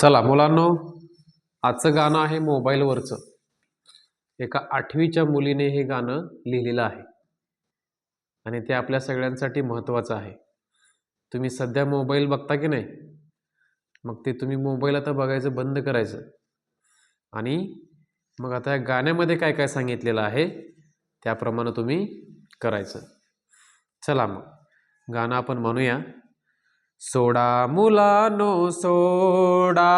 चला मुलांनो, आजचं गाणं आहे मोबाईलवरचं. एका 8वीच्या मुलीने हे गाणं लिहिलेलं आहे आणि ते आपल्या सगळ्यांसाठी महत्त्वाचं आहे. तुम्ही सध्या मोबाईल बघता की नाही? मग ते तुम्ही मोबाईल आता बघायचं बंद करायचं आणि मग आता या गाण्यामध्ये काय काय सांगितलेलं आहे त्याप्रमाणे तुम्ही करायचं. चला मग गाणं आपण म्हणूया. सोडा मुलानो सोडा,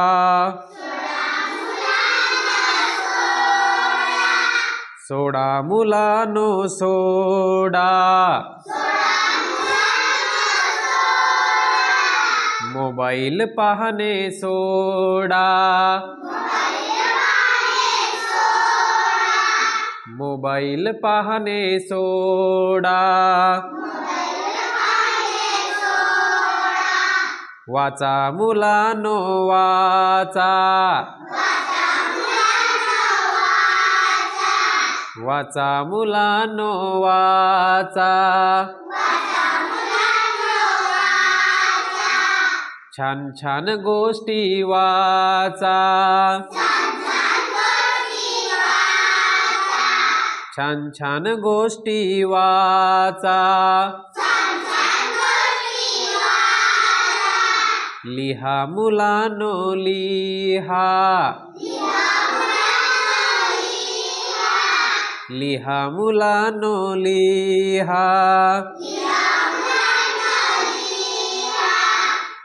सोडा मुलानो सोडा, मोबाईल पाहणे सोडा, मोबाईल पाहणे सोडा, वाचा मुलानो वाचा, वाचा मुलानो वाचा, छान छान गोष्टी वाचा, छान छान गोष्टी वाचा, लिहा मुलानो लिहा, लिहा मुलानो लिहा,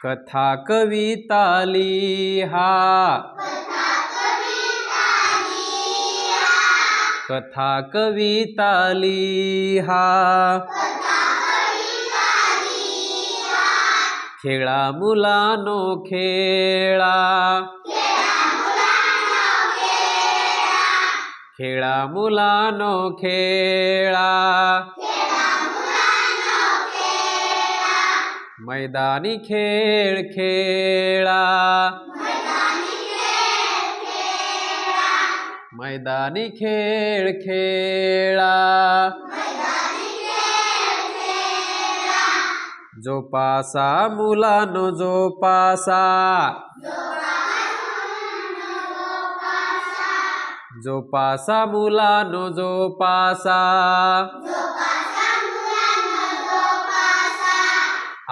कथा कविता लिहा, कथा कविता लिहा, खेळा मुलानो खेळा, खेळा मुलानो खेळा, मैदानी खेळ खेळा, मैदानी खेळ खेळा, जोपासा मुलानो जोपासा, जोपासा मुलानो जोपासा,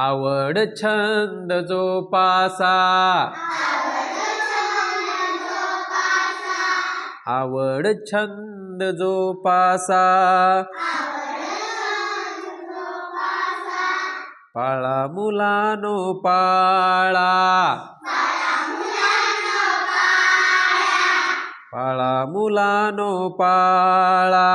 आवड छंद जोपासा, आवड छंद जोपासा, पाळा मुलानो पाळा, पाळा मुलानो पाळा,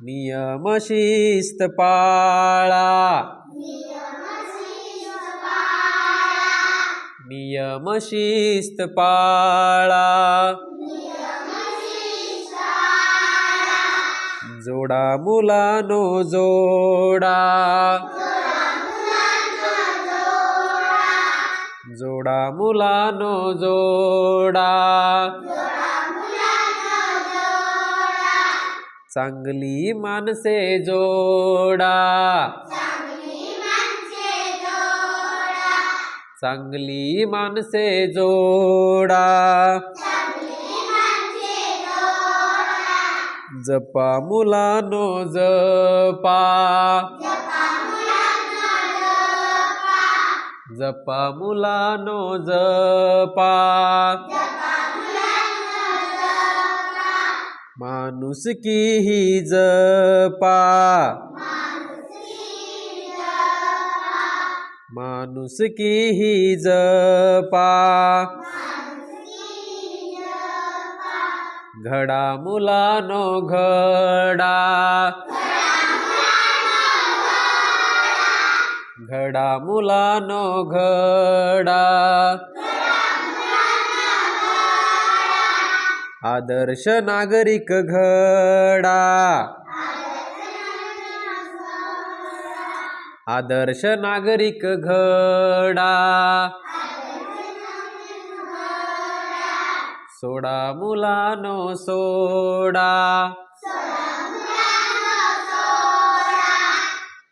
नियम शिस्त पाळा, नियम शिस्त पाळा, जोडा मुलानो जोडा, जोडा मुलानो जोडा, चांगली माणसे जोडा, चांगली माणसे जोडा, जपा मुलानो जपा, जपा मुलानो जपा, माणुसकी ही जपा, माणुसकी ही जपा, घडा मुलानो घडा, घडा मुलानो घडा, आदर्श नागरिक घडा, आदर्श नागरिक घडा, सोडा मुलानो सोडा,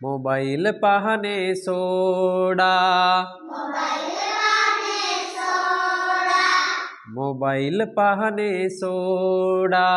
मोबाईल पाहणे सोडा, मोबाईल पाहणे सोडा.